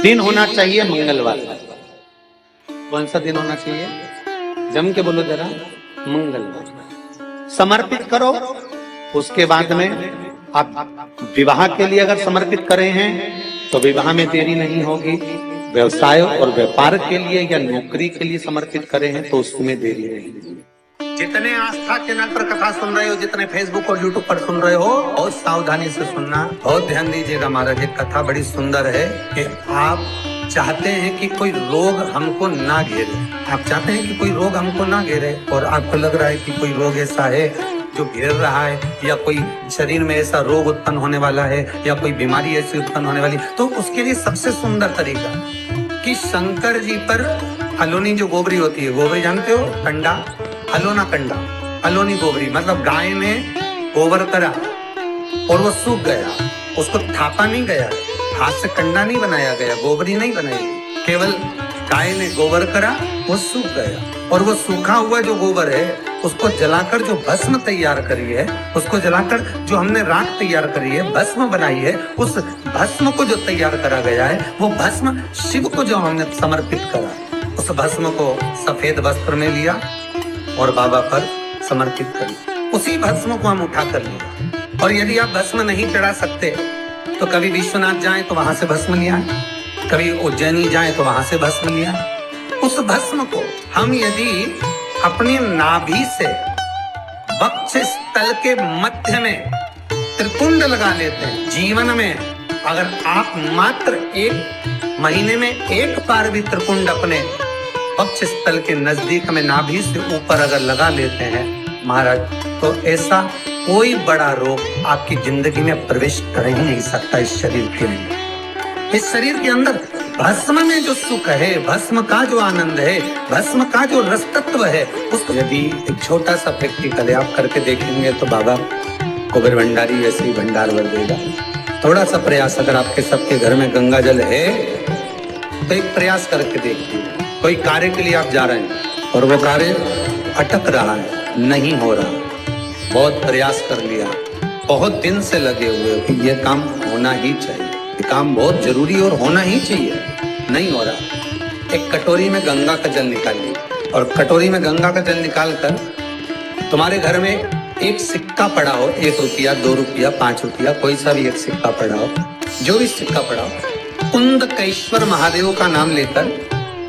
दिन होना चाहिए मंगलवार। कौन सा दिन होना चाहिए? जम के बोलो जरा, मंगलवार। समर्पित करो। उसके बाद में आप विवाह के लिए अगर समर्पित करे हैं तो विवाह में देरी नहीं होगी। व्यवसाय और व्यापार के लिए या नौकरी के लिए समर्पित करे हैं तो उसमें देरी नहीं होगी। जितने आस्था चैनल पर कथा सुन रहे हो, जितने फेसबुक और यूट्यूब पर सुन रहे हो, बहुत सावधानी से सुनना, बहुत ध्यान दीजिएगा। महाराज एक कथा बड़ी सुंदर है कि आप चाहते हैं कि कोई रोग हमको ना घेरे। आप चाहते हैं कि कोई रोग हमको ना घेरे और आपको लग रहा है कि कोई रोग ऐसा है जो घेर रहा है या कोई शरीर में ऐसा रोग उत्पन्न होने वाला है या कोई बीमारी ऐसी उत्पन्न होने वाली, तो उसके लिए सबसे सुंदर तरीका कि शंकर जी पर अलोनी जो गोबरी होती है, गोबरी जानते हो, कंडा, अलोना कंडा, अलोनी गोबरी, मतलब गाय ने गोबर करा और वो सूख गया, उसको थापा नहीं गया, हाथ से कंडा नहीं बनाया गया, गोबरी नहीं बनाई, केवल गाय ने गोबर करा, वो सूख गया। और वो सूखा हुआ जो गोबर है उसको जलाकर जो भस्म तैयार करी है, उसको जलाकर जो हमने राख तैयार करी है, भस्म बनाई है, उस भस्म को जो तैयार करा गया है, वो भस्म शिव को जो हमने समर्पित करा, उस भस्म को सफेद वस्त्र में लिया और बाबा पर समर्पित करी। उसी भस्म को हम उठा कर लिया। और यदि आप भस्म नहीं चढ़ा सकते तो कभी विश्वनाथ जाएं तो वहां से भस्म लिया, कभी उज्जैनी जाएं तो वहां से भस्म लिया। उस भस्म को हम यदि अपनी नाभि से वक्ष स्थल के मध्य में त्रिकुंड लगा लेते हैं, जीवन में अगर आप मात्र एक महीने में एक बार भी त्रिकुंड अपने वक्ष स्थल के नजदीक में नाभि से ऊपर अगर लगा लेते हैं महाराज, तो ऐसा कोई बड़ा रोग आपकी जिंदगी में प्रवेश कर ही नहीं सकता। इस शरीर के लिए, इस शरीर के अंदर भस्म में जो सुख है, भस्म का जो आनंद है, भस्म का जो रस तत्व है, उसको यदि एक छोटा सा प्रैक्टिकल आप करके देखेंगे तो बाबा कुबेर भंडारी वैसे ही भंडार भर देगा। थोड़ा सा प्रयास, अगर आपके सबके घर में गंगा जल है तो एक प्रयास करके देखिए। कोई कार्य के लिए आप जा रहे हैं और वो कार्य अटक रहा है, नहीं हो रहा, बहुत प्रयास कर लिया, बहुत दिन से लगे हुए हो कि ये काम होना ही चाहिए, ये काम बहुत जरूरी और होना ही चाहिए, नहीं हो रहा। एक कटोरी में गंगा का जल निकालिए और कटोरी में गंगा का जल निकाल कर तुम्हारे घर में एक सिक्का पड़ा हो, 1 रुपया, 2 रुपया, 5 रुपया, कोई सा भी एक सिक्का पड़ा हो, जो भी सिक्का पड़ा हो, कुंदकेश्वर महादेव का नाम लेकर,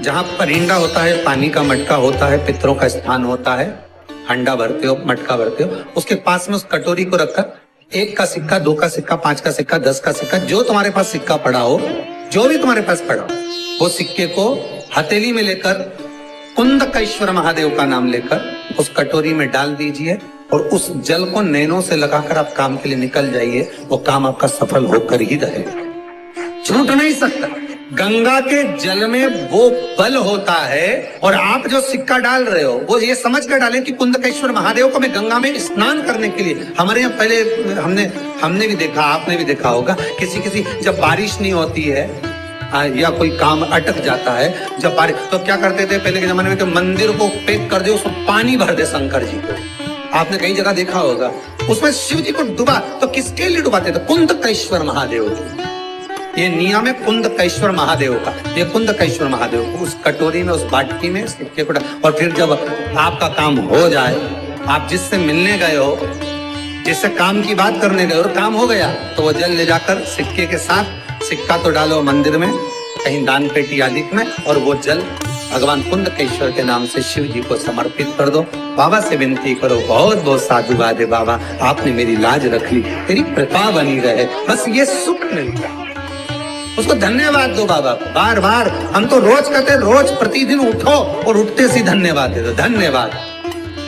जहाँ परिंदा होता है, पानी का मटका होता है, पितरों का स्थान होता है, हंडा भरते हो, मटका भरते हो, उसके पास में उस कटोरी को रखकर 1 का सिक्का, 2 का सिक्का, 5 का सिक्का, 10 का सिक्का, जो तुम्हारे पास सिक्का पड़ा हो, जो भी तुम्हारे पास पड़ा हो, वो सिक्के को हथेली में लेकर कुंदकेश्वर महादेव का नाम लेकर उस कटोरी में डाल दीजिए और उस जल को नैनों से लगाकर आप काम के लिए निकल जाइए। वो काम आपका सफल होकर ही रहेगा, छूट नहीं सकता। गंगा के जल में वो बल होता है और आप जो सिक्का डाल रहे हो वो ये समझ कर डालें कि कुंदकेश्वर महादेव को मैं गंगा में स्नान करने के लिए। हमारे यहाँ पहले हमने भी देखा, आपने भी देखा होगा, किसी जब बारिश नहीं होती है या कोई काम अटक जाता है, जब बारिश, तो क्या करते थे पहले के जमाने में कि मंदिर को पैक कर दे, उसमें पानी भर दे शंकर जी को। आपने कई जगह देखा होगा, उसमें शिव जी को डुबा, तो किसके लिए डुबाते थे? कुंदकेश्वर महादेव को। ये नियम है कुंदकेश्वर महादेव का। ये कुंदकेश्वर महादेव को उस कटोरी में, उस बाटकी में सिक्के को, और फिर जब आपका काम हो जाए, आप जिससे मिलने गए हो, जिससे काम की बात करने गए और काम हो गया, तो वो जल ले जाकर सिक्के के साथ, सिक्का तो डालो मंदिर में, कहीं दान पेटी आदि में, और वो जल भगवान कुंदकेश्वर के नाम से शिव जी को समर्पित कर दो। बाबा से विनती करो, बहुत बहुत साधुवाद है बाबा, आपने मेरी लाज रख ली, तेरी कृपा बनी रहे, बस ये सुख मिलता है, उसको धन्यवाद दो बाबा को। बार बार हम तो रोज कहते, रोज प्रतिदिन उठो और उठते से धन्यवाद दे दो, धन्यवाद,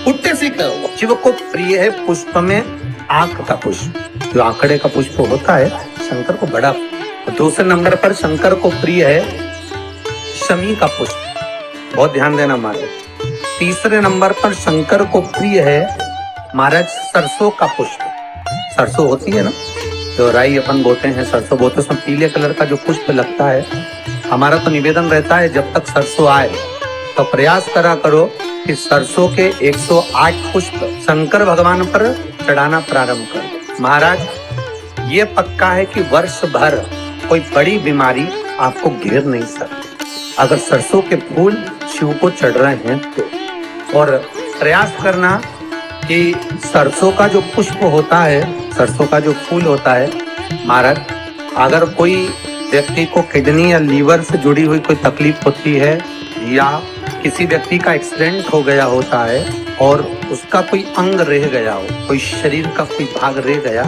उठते से करो। शिव को प्रिय है पुष्प में आंख का पुष्प, जो आंकड़े का पुष्प होता है, शंकर को बड़ा। दूसरे नंबर पर शंकर को प्रिय है शमी का पुष्प, बहुत ध्यान देना महाराज। तीसरे नंबर पर शंकर को प्रिय है महाराज सरसों का पुष्प। सरसों होती है ना, जो राई अपन बोते हैं, सरसों बोते, उसमें पीले कलर का जो पुष्प लगता है। हमारा तो निवेदन रहता है जब तक सरसों आए तो प्रयास करा करो कि सरसों के 108 पुष्प शंकर भगवान पर चढ़ाना प्रारंभ कर दो। महाराज ये पक्का है कि वर्ष भर कोई बड़ी बीमारी आपको घेर नहीं सकते अगर सरसों के फूल शिव को चढ़ रहे हैं तो। और प्रयास करना कि सरसों का जो पुष्प होता है, सरसों का जो फूल होता है महाराज, अगर कोई व्यक्ति को किडनी या लीवर से जुड़ी हुई कोई तकलीफ होती है या किसी व्यक्ति का एक्सीडेंट हो गया होता है और उसका कोई अंग रह गया हो, कोई शरीर का कोई भाग रह गया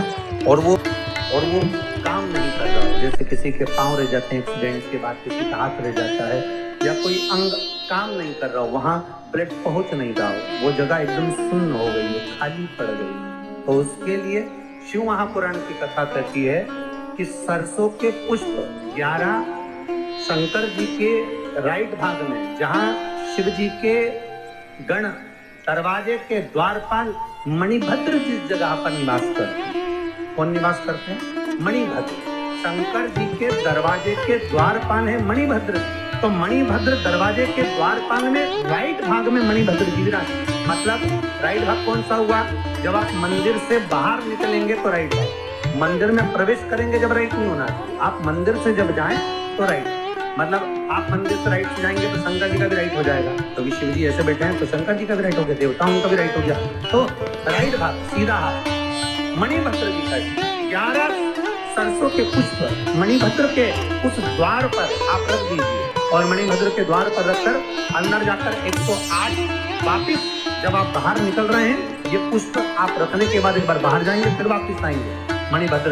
और वो काम नहीं कर रहा हो, जैसे किसी के पांव रह जाते हैं एक्सीडेंट के बाद, किसी का हाथ रह जाता है या कोई अंग काम नहीं कर रहा हो, वहां ब्लड पहुंच नहीं रहा हो, वो जगह एकदम सुन्न हो गई है, खाली पड़ गई, तो उसके लिए शिव महापुराण की कथा कहती है कि सरसों के पुष्प 11 शंकर जी के राइट भाग में, जहां शिव जी के गण दरवाजे के द्वारपाल मणिभद्र जिस जगह पर निवास करते हैं, कौन निवास करते हैं? मणिभद्र। शंकर जी के दरवाजे के द्वारपाल है मणिभद्र, तो मणिभद्र दरवाजे के द्वारपाल में राइट भाग में मणिभद्र जी विराज। मतलब राइट भाग कौन सा हुआ? जब आप मंदिर से बाहर निकलेंगे तो राइट भाग, मंदिर में प्रवेश करेंगे जब राइट नहीं होना चाहिए, आप मंदिर से जब जाएं तो राइट, मतलब आप मंदिर से राइट से जाएंगे तो शंकर जी का भी राइट हो जाएगा, क्योंकि शिव जी ऐसे बैठे हैं तो शंकर जी का भी राइट हो गया, देवताओं का भी राइट हो गया, तो राइट भाग सीधा हाथ मणिभद्र जी का। 11 सरसों के पुष्प मणिभद्र के उस द्वार पर आप रख दीजिए और मणिभद्र के द्वार पर रखकर अंदर जाकर 108 वापिस जब आप बाहर निकल रहे हैं, ये पुष्प आप रखने के बाद एक बार बाहर जाएंगे फिर वापिस आएंगे मणिभद्र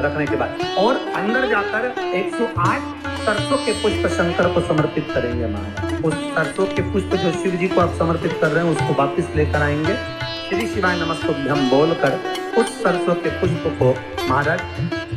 रखने के बाद, और अंदर जाकर 108 सरसों के पुष्प शंकर को समर्पित करेंगे महाराज। उस सरसों के पुष्प जो शिव जी को आप समर्पित कर रहे हैं उसको वापिस लेकर आएंगे, श्री शिवाय नमस्तुभ्यम बोलकर उस सरसों के पुष्प को महाराज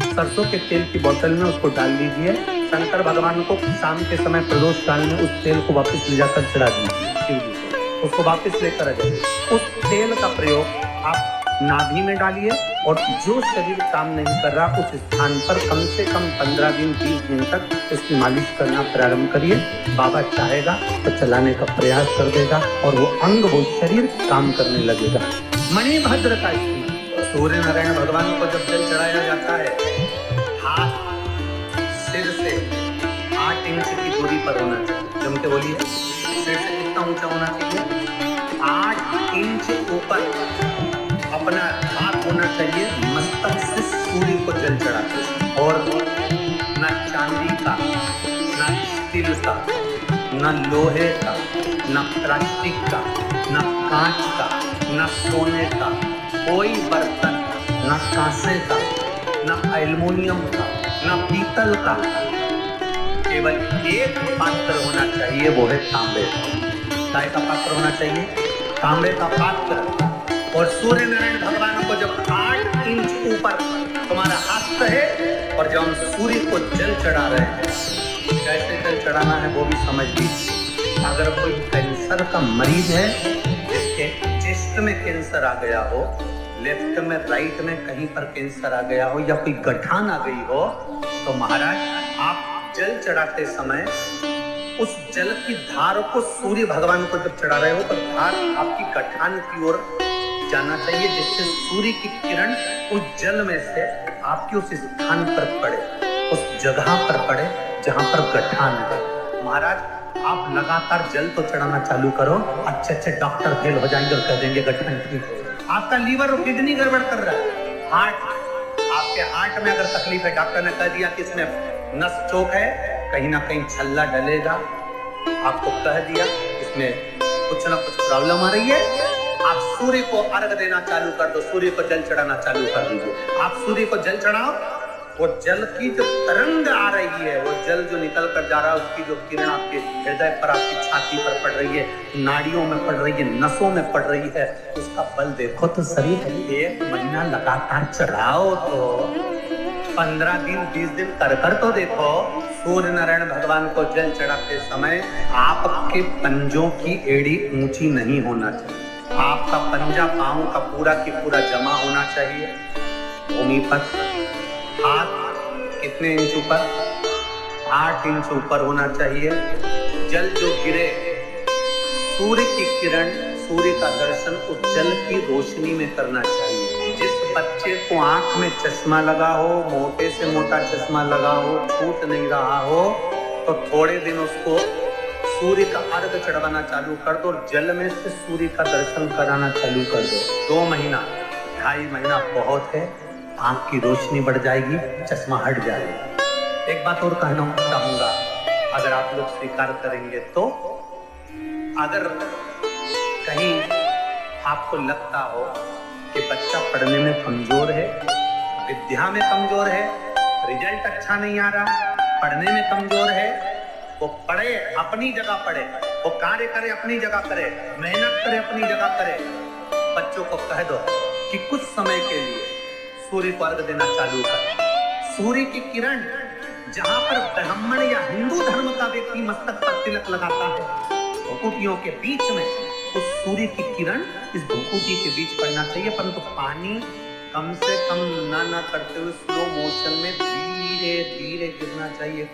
सरसों के तेल की बोतल में उसको डाल दीजिए, शंकर भगवान को शाम के समय प्रदोष काल में उस तेल को वापस ले जाकर चढ़ा दीजिए शिव जी को, उसको वापस लेकर आ जाइए। उस तेल का प्रयोग आप नाभि में डालिए और जो शरीर काम नहीं कर रहा उस स्थान पर कम से कम 15 दिन 20 दिन तक उसकी मालिश करना प्रारंभ करिए। बाबा चाहेगा तो चलाने का प्रयास कर देगा और वो अंग वो शरीर काम करने लगेगा। मणिभद्र का सूर्य नारायण भगवान को जब जल चढ़ाया जाता है, हाथ सिर से 8 इंच की दूरी पर होना चाहिए। जम के बोलिए, सिर से कितना ऊंचा होना चाहिए? 8 इंच ऊपर अपना हाथ होना चाहिए, मस्तक से सूर्य को जल चढ़ाते, और न चांदी का, न स्टील का, न लोहे का, न प्लास्टिक का, न कांच का, न सोने का कोई बर्तन, न कांसे का, न एल्युमिनियम का, न पीतल का, केवल एक पात्र होना चाहिए, वो है तांबे का। काय का पात्र होना चाहिए? तांबे का पात्र। और सूर्य नारायण भगवान को जब 8 इंच ऊपर तुम्हारा हाथ है और जब हम सूर्य को जल चढ़ा रहे हैं, कैसे जल चढ़ाना है वो भी समझ लीजिए। अगर कोई कैंसर का मरीज है, जिसके चेस्ट में कैंसर आ गया हो, लेफ्ट में राइट में कहीं पर कैंसर आ गया हो या कोई गठान आ गई हो, तो महाराज आप जल चढ़ाते समय उस जल की धार को सूर्य भगवान को जब चढ़ा रहे हो तो धार आपकी गठान की ओर जाना चाहिए, जिससे सूर्य की किरण उस जल में से आपके उस स्थान पर पड़े, उस जगह पर पड़े जहां पर गठान है। महाराज आप लगातार जल तो चढ़ाना चालू करो, अच्छे डॉक्टर फेल हो जाएंगे और कह देंगे गठन ठीक हो। आपका लीवर और किडनी गड़बड़ कर रहा है, हार्ट, आपके हार्ट में अगर तकलीफ है, डॉक्टर ने कह दिया कि इसमें नस चौक है, कहीं ना कहीं छल्ला डलेगा, आपको कह दिया इसमें कुछ ना कुछ प्रॉब्लम आ रही है, आप सूर्य को अर्घ देना चालू कर दो, सूर्य को जल चढ़ाना चालू कर दीजिए। आप सूर्य को जल चढ़ाओ, वो जल की जो तरंग आ रही है, वो जल जो निकल कर जा रहा है, उसकी जो किरण आपके हृदय पर, आपकी छाती पर पड़ रही है, नाड़ियों में पड़ रही है, नसों में पड़ रही है, उसका बल देखो तो शरीर 1 महीना लगातार चढ़ाओ तो 15 दिन 20 दिन कर तो देखो, सूर्य नारायण भगवान को जल चढ़ाते समय आपके पंजों की एड़ी ऊंची नहीं होना चाहिए, आपका पंजा पांव का पूरा की पूरा जमा होना चाहिए भूमि पर। हाथ कितने इंच ऊपर? 8 इंच ऊपर होना चाहिए। जल जो गिरे, सूर्य की किरण, सूर्य का दर्शन उस जल की रोशनी में करना चाहिए। जिस बच्चे को आंख में चश्मा लगा हो, मोटे से मोटा चश्मा लगा हो, छूट नहीं रहा हो, तो थोड़े दिन उसको सूर्य का अर्घ चढ़वाना चालू कर दो, जल में से सूर्य का दर्शन कराना चालू कर दो। 2 महीना 2.5 महीना बहुत है, आंख की रोशनी बढ़ जाएगी, चश्मा हट जाएगा। एक बात और कहना चाहूंगा, अगर आप लोग स्वीकार करेंगे तो, अगर कहीं आपको लगता हो कि बच्चा पढ़ने में कमजोर है, विद्या में कमजोर है, रिजल्ट अच्छा नहीं आ रहा, पढ़ने में कमजोर है, वो पढ़े अपनी जगह पढ़े, वो कार्य करे अपनी जगह करे, मेहनत करे अपनी जगह करे। बच्चों को कह दो कि कुछ समय के लिए सूर्य को अर्घ देना चालू कर। सूर्य की किरण जहां पर ब्राह्मण या हिंदू धर्म का व्यक्ति मस्तक पर तिलक लगाता है, भूकुटियों के बीच में उस सूर्य की किरण इस भूकुटी के बीच पड़ना चाहिए, परंतु पानी कम से कम ना करते हुए स्लो मोशन में धीरे धीरे गिरना चाहिए।